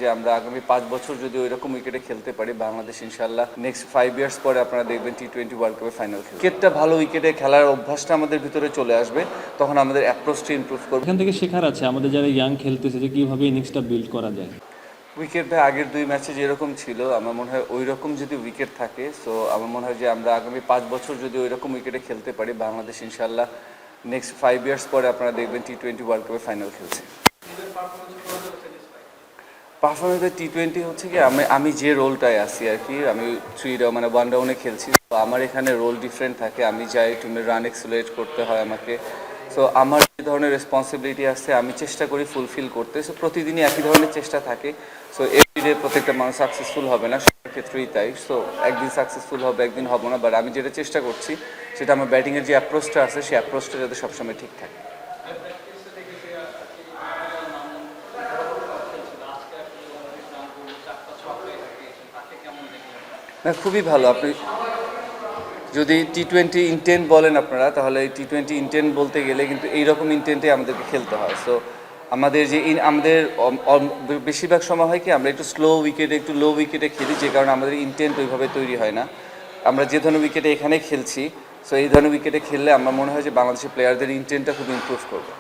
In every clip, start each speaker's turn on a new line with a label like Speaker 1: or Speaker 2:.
Speaker 1: যে আমরা আগামী 5 বছর যদি ওইরকম উইকেটে খেলতে পারি, বাংলাদেশ ইনশাল্লাহ নেক্সট 5 ইয়ার্স পরে আপনারা দেখবেন T20 ওয়ার্ল্ড কাপের ফাইনাল খেলবে। উইকেটটা ভালো উইকেটে খেলার অভ্যাসটা আমাদের ভিতরে চলে আসবে, তখন আমাদের অ্যাপ্রোচটা ইমপ্রুভ করবে।
Speaker 2: এখান থেকে শেখার আছে আমাদের যারা ইয়াং খেলতেছে যে কীভাবে ইনিংসটা বিল্ড করা যায়।
Speaker 1: উইকেট ভাই আগের 2 ম্যাচে যেরকম ছিল আমার মনে হয় ওই রকম যদি উইকেট থাকে, সো আমার মনে হয় যে আমরা আগামী 5 বছর যদি ওই রকম উইকেটে খেলতে পারি, বাংলাদেশ ইনশাল্লাহ নেক্সট 5 ইয়ার্স পরে আপনারা দেখবেন T20 ওয়ার্ল্ড কাপের ফাইনাল খেলছে। পারফরমেন্স T20 হচ্ছে কি আমি যে রোলটায় আছি আর কি, আমি 1 ডাউনে খেলছি, তো আমার এখানে রোল ডিফারেন্ট থাকে। আমি চাই টিমের রান এক্সেলারেট করতে হয় আমাকে, সো আমার যে ধরনের রেসপন্সিবিলিটি আছে আমি চেষ্টা করি ফুলফিল করতে। সো প্রতিদিনই একই ধরনের চেষ্টা থাকে। সো এভরিডে প্রত্যেকটা মানুষ সাকসেসফুল হবে না, সবার ক্ষেত্রেই তাই। সো একদিন সাকসেসফুল হবে, একদিন হবো না, বাট আমি যেটা চেষ্টা করছি সেটা আমার ব্যাটিংয়ের যে অ্যাপ্রোচটা আছে সেই অ্যাপ্রোচটা যাতে সবসময় ঠিক থাকে। না, খুবই ভালো। আপনি যদি T20 ইনটেন্ট বলেন আপনারা, তাহলে T20 ইনটেন্ট বলতে গেলে কিন্তু এইরকম ইনটেন্টে আমাদেরকে খেলতে হয়। সো আমাদের যে আমাদের বেশিরভাগ সময় হয় কি আমরা একটু স্লো উইকেটে, একটু লো উইকেটে খেলি, যে কারণে আমাদের ইনটেন্ট ওইভাবে তৈরি হয় না। আমরা যে ধরনের উইকেটে এখানে খেলছি, সো এই ধরনের উইকেটে খেললে আমার মনে হয় যে বাংলাদেশের প্লেয়ারদের ইনটেন্টটা খুব ইমপ্রুভ করবে।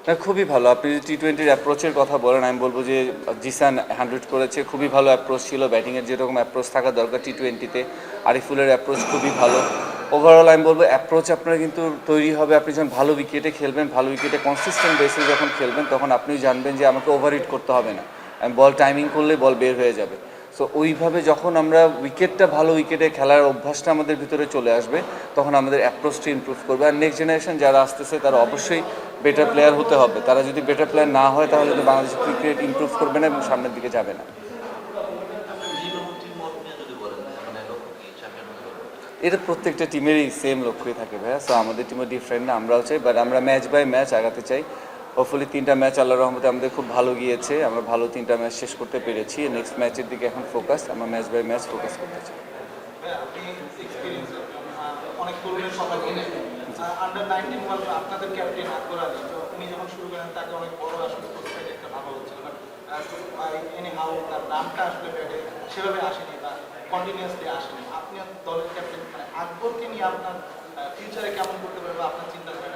Speaker 1: না, খুবই ভালো। আপনি যদি T20 অ্যাপ্রোচের কথা বলেন, আমি বলবো যে জিসান 100 করেছে, খুবই ভালো অ্যাপ্রোচ ছিল। ব্যাটিংয়ের যেরকম অ্যাপ্রোচ থাকা দরকার T20-তে, আরিফুলের অ্যাপ্রোচ খুবই ভালো। ওভারঅল আমি বলবো অ্যাপ্রোচ আপনার কিন্তু তৈরি হবে আপনি যখন ভালো উইকেটে খেলবেন, ভালো উইকেটে কনসিস্টেন্ট বেসে যখন খেলবেন, তখন আপনি জানবেন যে আমাকে ওভারহিট করতে হবে না, আমি বল টাইমিং করলে বল বের হয়ে যাবে। সো ওইভাবে যখন আমরা উইকেটটা ভালো উইকেটে খেলার অভ্যাসটা আমাদের ভিতরে চলে আসবে, তখন আমাদের অ্যাপ্রোচটা ইমপ্রুভ করবে। আর নেক্সট জেনারেশন যারা আসতেছে তারা অবশ্যই বেটার প্লেয়ার হতে হবে। তারা যদি বেটার প্লেয়ার না হয়, তাহলে তো বাংলাদেশের ক্রিকেট ইমপ্রুভ করবে না এবং সামনের দিকে যাবে না। এটা প্রত্যেকটা টিমেরই সেম লক্ষ্যই থাকে ভাইয়া। সো আমাদের টিমও ডিফারেন্ট না, আমরাও চাই, বাট আমরা ম্যাচ বাই ম্যাচ আগাতে চাই। হোপফুলি 3টা ম্যাচ আল্লাহর রহমতে আমাদের খুব ভালো গিয়েছে, আমরা ভালো 3টা ম্যাচ শেষ করতে পেরেছি। নেক্সট ম্যাচের দিকে এখন ফোকাস, আমরা ম্যাচ বাই ম্যাচ ফোকাস করতে চাই।
Speaker 3: অনেক তরুণের কথা বলেন, আন্ডার-19 ওয়ার্ল্ড আপনাদের ক্যাপ্টেন আকবর আলী, তো উনি যখন শুরু করেন তাকে অনেক বড় আসলে প্রস্পেক্ট একটা ভাবা হচ্ছিল, বাট এনি হাউ তার নামটা আসলে ব্যাটে সেভাবে আসেনি বা কন্টিনিউয়াসলি আসেনি। আপনি দলের ক্যাপ্টেন, মানে আকবরকে নিয়ে আপনার ফিউচারে কেমন করতে পারবে আপনার চিন্তাধারা?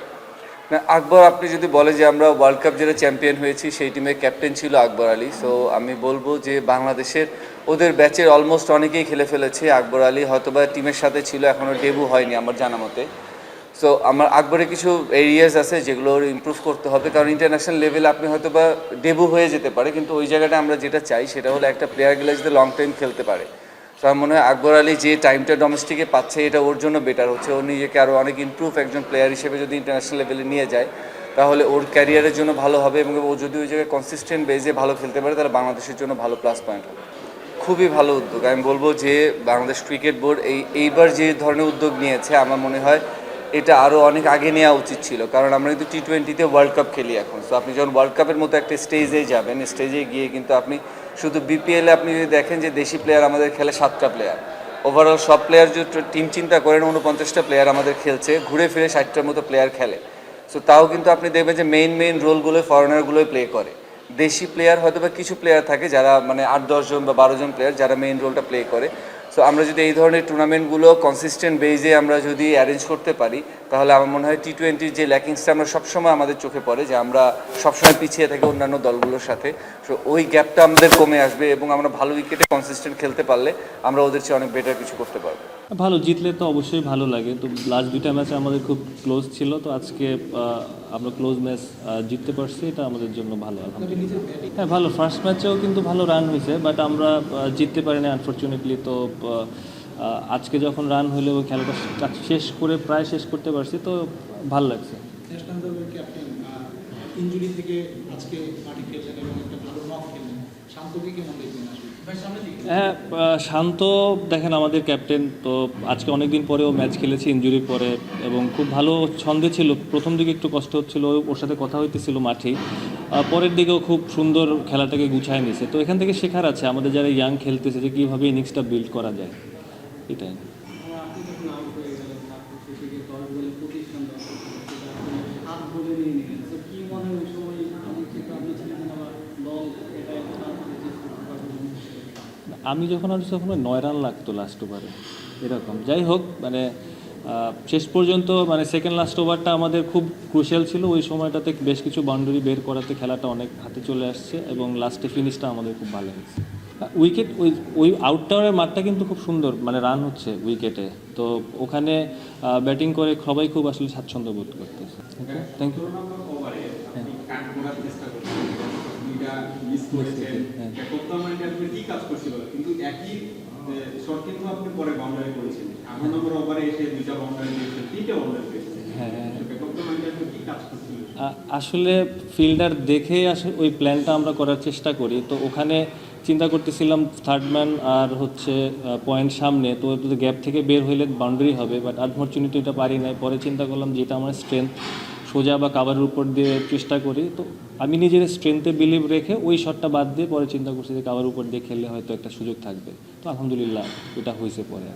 Speaker 1: না, আকবর আপনি যদি বলে যে আমরা ওয়ার্ল্ড কাপ যেটা চ্যাম্পিয়ন হয়েছি সেই টিমের ক্যাপ্টেন ছিল আকবর আলী, সো আমি বলবো যে বাংলাদেশের ওদের ব্যাচের অলমোস্ট অনেকেই খেলে ফেলেছে। আকবর আলী হয়তোবা টিমের সাথে ছিল, এখনও ডেবু হয়নি আমার জানা মতে। সো আমার আকবরের কিছু এরিয়াস আছে যেগুলো ইমপ্রুভ করতে হবে, কারণ ইন্টারন্যাশনাল লেভেলে আপনি হয়তোবা ডেবু হয়ে যেতে পারে, কিন্তু ওই জায়গাটা আমরা যেটা চাই সেটা হলো একটা প্লেয়ার গেলে যাতে লং টাইম খেলতে পারে। তো আমার মনে হয় আকবর আলী যে টাইমটা ডোমেস্টিকে পাচ্ছে এটা ওর জন্য বেটার হচ্ছে। ও নিজেকে আরও অনেক ইমপ্রুভ একজন প্লেয়ার হিসেবে যদি ইন্টারন্যাশনাল লেভেলে নিয়ে যায়, তাহলে ওর ক্যারিয়ারের জন্য ভালো হবে, এবং ও যদি ওই জায়গায় কনসিস্টেন্ট বেজে ভালো খেলতে পারে, তাহলে বাংলাদেশের জন্য ভালো প্লাস পয়েন্ট হবে। খুবই ভালো উদ্যোগ। আমি বলবো যে বাংলাদেশ ক্রিকেট বোর্ড এইবার যে ধরনের উদ্যোগ নিয়েছে, আমার মনে হয় এটা আরও অনেক আগে নেওয়া উচিত ছিল, কারণ আমরা কিন্তু T20-তে ওয়ার্ল্ড কাপ খেলি এখন। সো আপনি যখন ওয়ার্ল্ড কাপের মতো একটা স্টেজে যাবেন, স্টেজে গিয়ে কিন্তু আপনি শুধু বিপিএলে আপনি যদি দেখেন যে দেশি প্লেয়ার আমাদের খেলে 7টা প্লেয়ার, ওভারঅল সব প্লেয়ার যদি টিম চিন্তা করেন 49টা প্লেয়ার আমাদের খেলছে, ঘুরে ফিরে 60টার মতো প্লেয়ার খেলে। সো তাও কিন্তু আপনি দেখবেন যে মেইন রোলগুলো ফরেনারগুলোই প্লে করে। দেশি প্লেয়ার হয়তো বা কিছু প্লেয়ার থাকে যারা মানে 8-10 জন বা 12 জন প্লেয়ার যারা মেইন রোলটা প্লে করে। সো আমরা যদি এই ধরনের টুর্নামেন্টগুলো কনসিস্টেন্ট বেজে আমরা যদি অ্যারেঞ্জ করতে পারি, তাহলে আমার মনে হয় T20-র যে ল্যাকিংসটা আমরা সবসময় আমাদের চোখে পড়ে যে আমরা সবসময় পিছিয়ে থাকি অন্যান্য দলগুলোর সাথে, সো ওই গ্যাপটা আমাদের কমে আসবে এবং আমরা ভালো উইকেটে কনসিস্টেন্ট খেলতে পারলে আমরা ওদের চেয়ে অনেক বেটার কিছু করতে পারবো।
Speaker 2: ভালো জিতলে তো অবশ্যই ভালো লাগে। তো লাস্ট 2টা ম্যাচে আমাদের খুব ক্লোজ ছিল, তো আজকে আমরা ক্লোজ ম্যাচ জিততে পারছি, এটা আমাদের জন্য ভালো আলহামদুলিল্লাহ। হ্যাঁ ভালো, ফার্স্ট ম্যাচেও কিন্তু ভালো রান হয়েছে, বাট আমরা জিততে পারিনি আনফর্চুনেটলি। তো আজকে যখন রান হইলো খেলাটা প্রায় শেষ করতে পারছি, তো ভালো লাগছে।
Speaker 3: ইনজুরি থেকে আজকে মাঠে খেললেন এবং একটা ভালো নক খেললেন,
Speaker 4: শান্তকে কেমন দেখবেন আসলে ভাই সামনে দিকে
Speaker 2: হ্যাঁ, শান্ত দেখেন আমাদের ক্যাপ্টেন তো আজকে অনেক দিন পরেও ম্যাচ খেলেছে ইনজুরির পরে এবং খুব ভালো ছন্দে ছিল। প্রথম দিকে একটু কষ্ট হচ্ছিল, ওর সাথে কথা হইতেছিল মাঠেই, পরের দিকেও খুব সুন্দর খেলাটাকে গুছায় নিছে। তো এখান থেকে শেখার আছে আমাদের যারা ইয়াং খেলতেছে যে কীভাবে ইনিংসটা বিল্ড করা যায়, এটাই।
Speaker 4: আপনি যখন আউট হয়ে গেলেন তারপর শেষে গিয়ে 10 বলে 25 রান দেওয়া সেটা আপনি 7 বলে নিয়ে নিলেন। তো কি মনে হয় ওই সময় আমি চিন্তা আপনি ছিলেন আবার দল এটা একটা
Speaker 2: আমি যখন আসছি তখন 9 রান লাগতো লাস্ট ওভারে এরকম। যাই হোক, মানে শেষ পর্যন্ত মানে সেকেন্ড লাস্ট ওভারটা আমাদের খুব ক্রুশিয়াল ছিল। ওই সময়টাতে বেশ কিছু বাউন্ডারি বের করাতে খেলাটা অনেক হাতে চলে আসছে এবং লাস্টে ফিনিশটা আমাদের খুব ভালো হয়েছে। উইকেট ওই আউটটাওয়ারের মাঠটা কিন্তু খুব সুন্দর, মানে রান হচ্ছে উইকেটে, তো ওখানে ব্যাটিং করে সবাই খুব আসলে স্বাচ্ছন্দ্য বোধ করতেছে। Thank you.
Speaker 5: কি কাজ করছিল কিন্তু একই শট কিন্তু আপনি পরে বাউন্ডারি করেছেন, 8 নম্বর ওভারে এসে 2টা বাউন্ডারি দিয়েছেন, 3টা বাউন্ডারি দিয়েছেন।
Speaker 2: হ্যাঁ,
Speaker 5: কি কাজ করছিল?
Speaker 2: আসলে ফিল্ডার দেখে আসলে ওই প্ল্যানটা আমরা করার চেষ্টা করি। তো ওখানে চিন্তা করতেছিলাম থার্ড ম্যান আর হচ্ছে পয়েন্ট সামনে, তো গ্যাপ থেকে বের হইলে বাউন্ডারি হবে, বাট আনফর্চুনেটলি এটা পারি নাই। পরে চিন্তা করলাম যেটা আমার স্ট্রেংথ, সোজা বা কাভারের উপর দিয়ে চেষ্টা করি। তো আমি নিজের স্ট্রেংথে বিলিভ রেখে ওই শটটা বাদ দিয়ে পরে চিন্তা করছি যে কাভার উপর দিয়ে খেললে হয়তো একটা সুযোগ থাকবে। তো আলহামদুলিল্লাহ এটা হয়েছে পরে।